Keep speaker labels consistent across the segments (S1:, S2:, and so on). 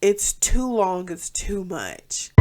S1: It's too long, it's too much.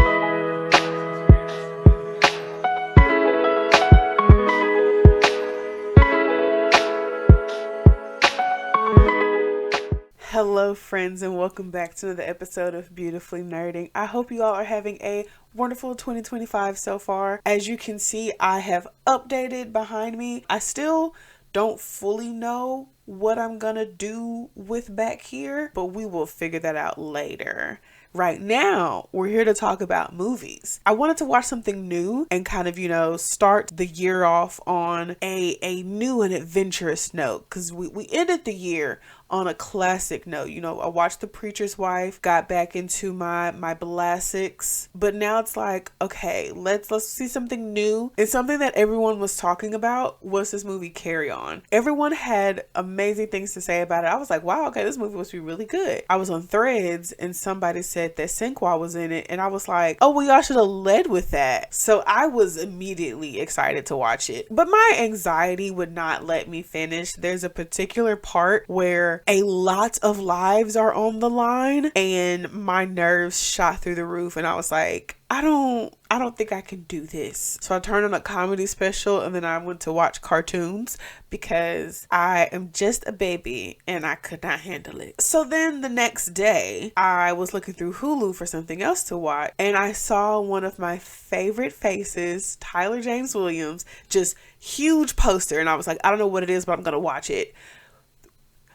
S1: Hello friends, and welcome back to another episode of Beautifully Nerding. I hope you all are having a wonderful 2025 so far. As you can see, I have updated behind me. I still don't fully know what I'm gonna do with back here, but we will figure that out later. Right now, we're here to talk about movies. I wanted to watch something new and kind of, start the year off on a new and adventurous note, because we ended the year on a classic note. I watched The Preacher's Wife, got back into my Blasics, but now it's like, okay, let's see something new. And something that everyone was talking about was this movie Carry On. Everyone had amazing things to say about it. I was like, wow, okay, this movie must be really good. I was on Threads and somebody said that Sinqua was in it, and I was like, oh, well, y'all should have led with that. So I was immediately excited to watch it, but my anxiety would not let me finish. There's a particular part where a lot of lives are on the line and my nerves shot through the roof, and I was like, I don't think I can do this. So I turned on a comedy special and then I went to watch cartoons because I am just a baby and I could not handle it. So then the next day I was looking through Hulu for something else to watch, and I saw one of my favorite faces, Tyler James Williams, just huge poster, and I was like, I don't know what it is, but I'm gonna watch it.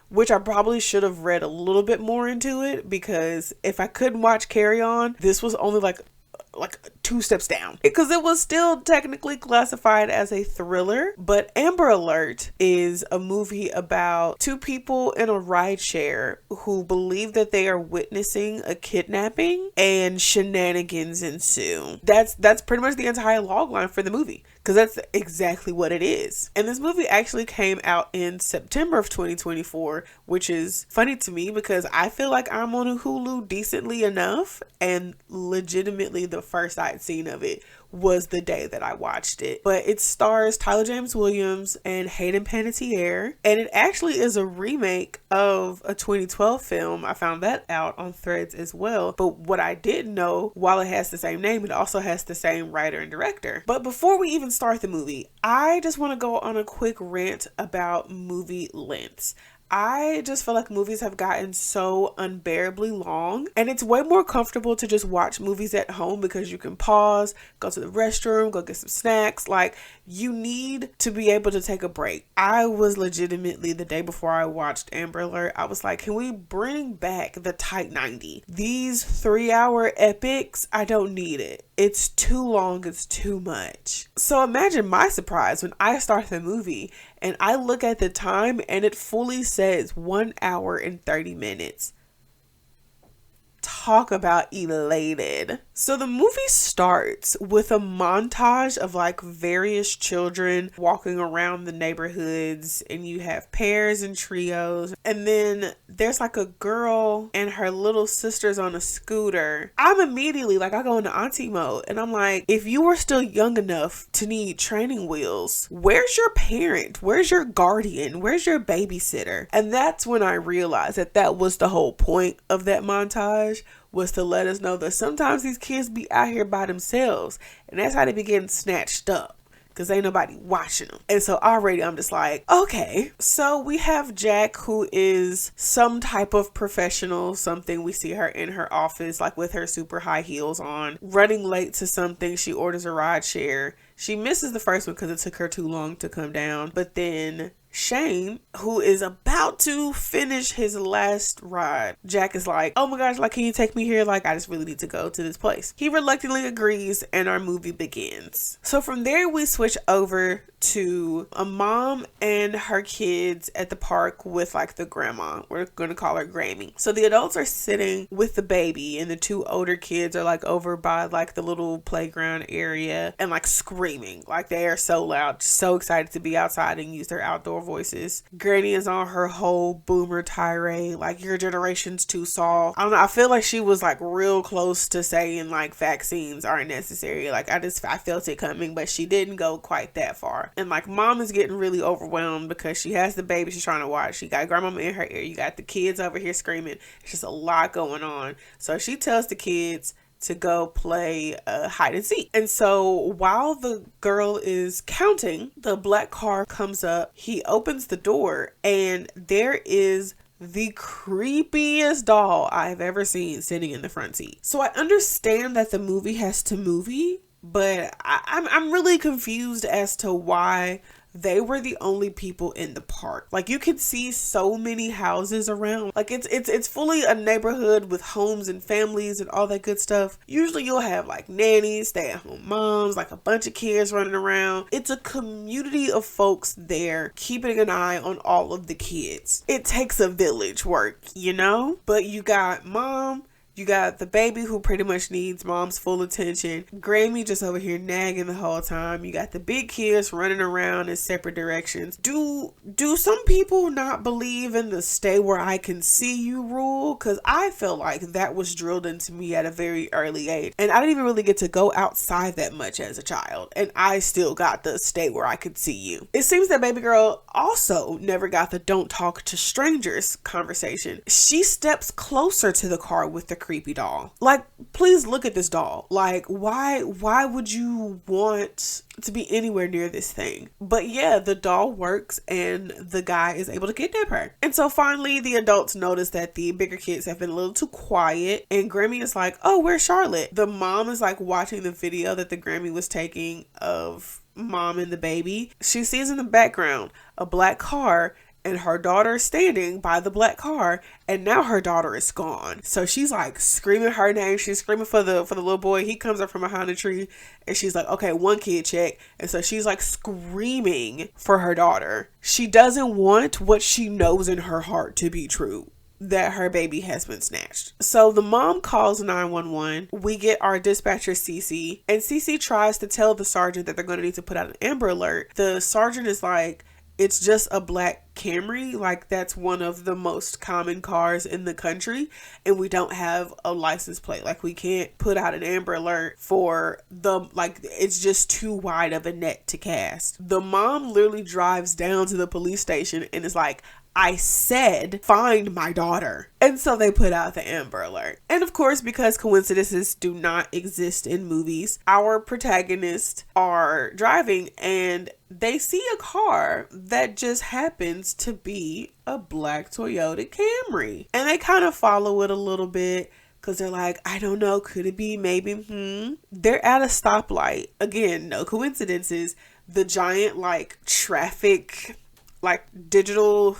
S1: Which I probably should have read a little bit more into it, because if I couldn't watch Carry On, this was only like 2 steps down, because it was still technically classified as a thriller. But Amber Alert is a movie about 2 people in a rideshare who believe that they are witnessing a kidnapping, and shenanigans ensue. That's pretty much the entire logline for the movie, because that's exactly what it is. And this movie actually came out in September of 2024, which is funny to me because I feel like I'm on Hulu decently enough, and legitimately the first I'd seen of it was the day that I watched it. But it stars Tyler James Williams and Hayden Panettiere, and it actually is a remake of a 2012 film. I found that out on Threads as well. But what I didn't know, while it has the same name, it also has the same writer and director. But before we even start the movie, I just want to go on a quick rant about movie lengths. I just feel like movies have gotten so unbearably long, and it's way more comfortable to just watch movies at home because you can pause, go to the restroom, go get some snacks. Like, you need to be able to take a break. I was legitimately, the day before I watched Amber Alert, I was like, can we bring back the tight 90? These 3-hour epics, I don't need it. It's too long, it's too much. So imagine my surprise when I start the movie and I look at the time and it fully says 1 hour and 30 minutes. Talk about elated. So the movie starts with a montage of like various children walking around the neighborhoods, and you have pairs and trios, and then there's like a girl and her little sisters on a scooter. I'm immediately like, I go into auntie mode, and I'm like, if you were still young enough to need training wheels, where's your parent? Where's your guardian? Where's your babysitter? And that's when I realized that was the whole point of that montage, was to let us know that sometimes these kids be out here by themselves, and that's how they be getting snatched up, because ain't nobody watching them. And so already I'm just like, okay. So we have Jack, who is some type of professional, something. We see her in her office, like with her super high heels on, running late to something. She orders a ride share. She misses the first one because it took her too long to come down. But then Shane, who is about to finish his last ride, Jack is like, oh my gosh, like, can you take me here? Like, I just really need to go to this place. He reluctantly agrees, and our movie begins. So from there, we switch over to a mom and her kids at the park with like the grandma. We're going to call her Grammy. So the adults are sitting with the baby, and the 2 older kids are like over by like the little playground area and like screaming. Like, they are so loud, so excited to be outside and use their outdoor voices. Granny is on her whole boomer tirade, like, your generation's too soft. I don't know, I feel like she was like real close to saying like vaccines aren't necessary. Like, I felt it coming, but she didn't go quite that far. And like, mom is getting really overwhelmed because she has the baby she's trying to watch. She got grandmama in her ear. You got the kids over here screaming. It's just a lot going on. So she tells the kids to go play hide and seek. And so while the girl is counting, the black car comes up. He opens the door and there is the creepiest doll I've ever seen sitting in the front seat. So I understand that the movie has to movie, but I'm really confused as to why they were the only people in the park. Like, you could see so many houses around. Like, it's fully a neighborhood with homes and families and all that good stuff. Usually you'll have like nannies, stay-at-home moms, like a bunch of kids running around. It's a community of folks there keeping an eye on all of the kids. It takes a village work, you know? But you got mom, you got the baby who pretty much needs mom's full attention. Grammy just over here nagging the whole time. You got the big kids running around in separate directions. Do some people not believe in the stay where I can see you rule? Because I feel like that was drilled into me at a very early age. And I didn't even really get to go outside that much as a child. And I still got the stay where I could see you. It seems that baby girl also never got the don't talk to strangers conversation. She steps closer to the car with the creepy doll. Like, please look at this doll. Like, why would you want to be anywhere near this thing? But yeah, the doll works and the guy is able to kidnap her. And so finally the adults notice that the bigger kids have been a little too quiet, and Grammy is like, oh, where's Charlotte? The mom is like watching the video that the Grammy was taking of mom and the baby. She sees in the background a black car and her daughter standing by the black car, and now her daughter is gone. So she's like screaming her name. She's screaming for the little boy. He comes up from behind a tree and she's like, okay, one kid check. And so she's like screaming for her daughter. She doesn't want what she knows in her heart to be true, that her baby has been snatched. So the mom calls 911. We get our dispatcher Cece, and Cece tries to tell the sergeant that they're going to need to put out an Amber Alert. The sergeant is like, it's just a black Camry. Like, that's one of the most common cars in the country, and we don't have a license plate. Like, we can't put out an Amber Alert for it's just too wide of a net to cast. The mom literally drives down to the police station and is like, I said, find my daughter. And so they put out the Amber Alert. And of course, because coincidences do not exist in movies, our protagonists are driving and they see a car that just happens to be a black Toyota Camry. And they kind of follow it a little bit, because they're like, I don't know, could it be, maybe, They're at a stoplight. Again, no coincidences. The giant, like, traffic, like, digital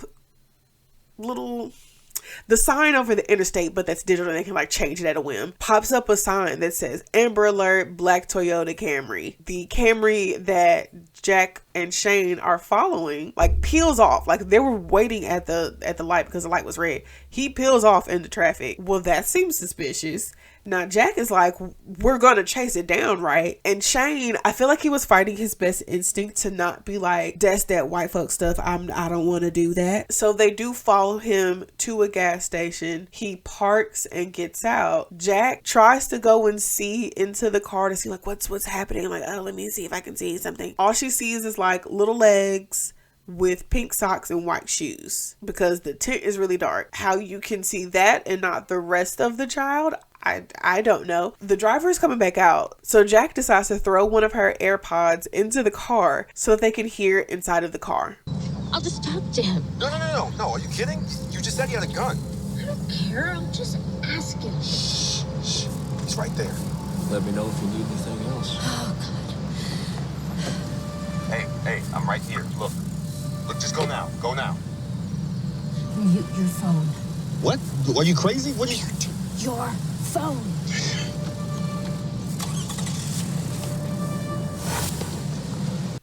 S1: the sign over the interstate, but that's digital, they can like change it at a whim, pops up a sign that says Amber Alert, black Toyota Camry. The Camry that Jack and Shane are following like peels off. Like, they were waiting at the light because the light was red. He peels off into traffic. Well, that seems suspicious. Now Jack is like, we're gonna chase it down, right? And Shane, I feel like he was fighting his best instinct to not be like, that's that white folk stuff, I don't want to do that. So they do follow him to a gas station. He parks and gets out. Jack tries to go and see into the car to see like what's happening. Like, oh, let me see if I can see something. All she sees is like little legs with pink socks and white shoes, because the tint is really dark. How you can see that and not the rest of the child, I don't know. The driver is coming back out, so Jack decides to throw one of her AirPods into the car so that they can hear inside of the car.
S2: I'll just talk to him.
S3: No, are you kidding? You just said he had a gun.
S2: I don't care, I'll just ask him.
S3: Shh, he's right there.
S4: Let me know if you need anything else.
S2: Oh, God.
S3: Hey, I'm right here. Look, just go now.
S2: Mute your phone.
S3: What? Are you crazy? What are you...
S2: Mute your phone.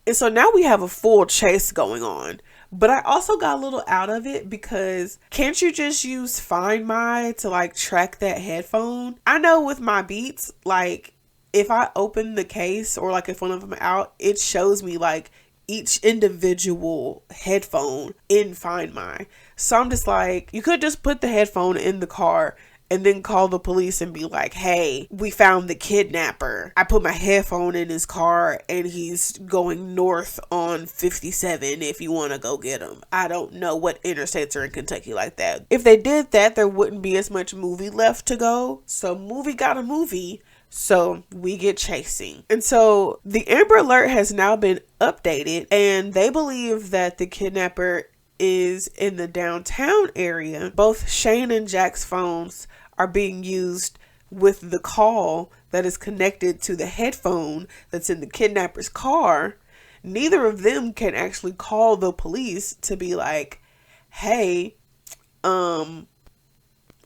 S1: And so now we have a full chase going on. But I also got a little out of it because can't you just use Find My to like track that headphone? I know with my Beats, like if I open the case or like if one of them out, it shows me like each individual headphone in Find My. So I'm just like, you could just put the headphone in the car and then call the police and be like, hey, we found the kidnapper. I put my headphone in his car and he's going north on 57 if you want to go get him. I don't know what interstates are in Kentucky like that. If they did that, there wouldn't be as much movie left to go. So movie got a movie. So we get chasing. And so the Amber Alert has now been updated and they believe that the kidnapper is in the downtown area. Both Shane and Jack's phones are being used with the call that is connected to the headphone that's in the kidnapper's car. Neither of them can actually call the police to be like, hey,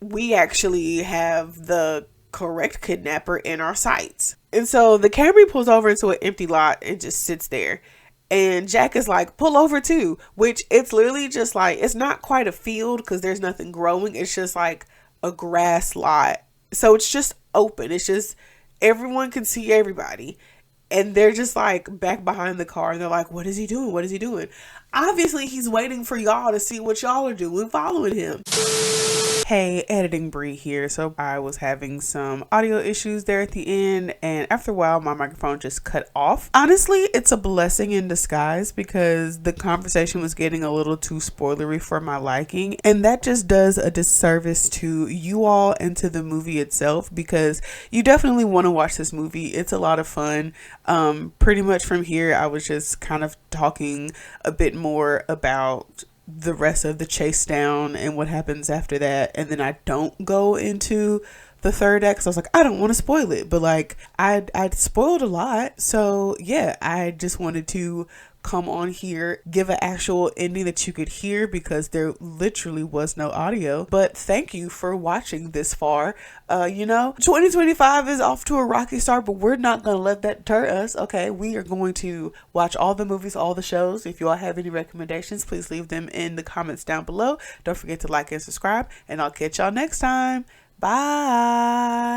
S1: we actually have the correct kidnapper in our sights. And so the Camry pulls over into an empty lot and just sits there. And Jack is like, pull over too, which it's literally just like, it's not quite a field because there's nothing growing. It's just like a grass lot. So it's just open. It's just everyone can see everybody. And they're just like back behind the car and they're like, what is he doing? What is he doing? Obviously he's waiting for y'all to see what y'all are doing, following him. Hey, Editing Bri here. So I was having some audio issues there at the end, and after a while my microphone just cut off. Honestly, it's a blessing in disguise because the conversation was getting a little too spoilery for my liking, and that just does a disservice to you all and to the movie itself, because you definitely want to watch this movie. It's a lot of fun. Pretty much from here I was just kind of talking a bit more about the rest of the chase down and what happens after that, and then I don't go into the third act. So I was like, I don't want to spoil it, but like I spoiled a lot. So yeah, I just wanted to come on here, give an actual ending that you could hear because there literally was no audio. But thank you for watching this far. 2025 is off to a rocky start, but we're not gonna let that deter us. Okay, we are going to watch all the movies, all the shows. If you all have any recommendations, please leave them in the comments down below. Don't forget to like and subscribe, and I'll catch y'all next time. Bye.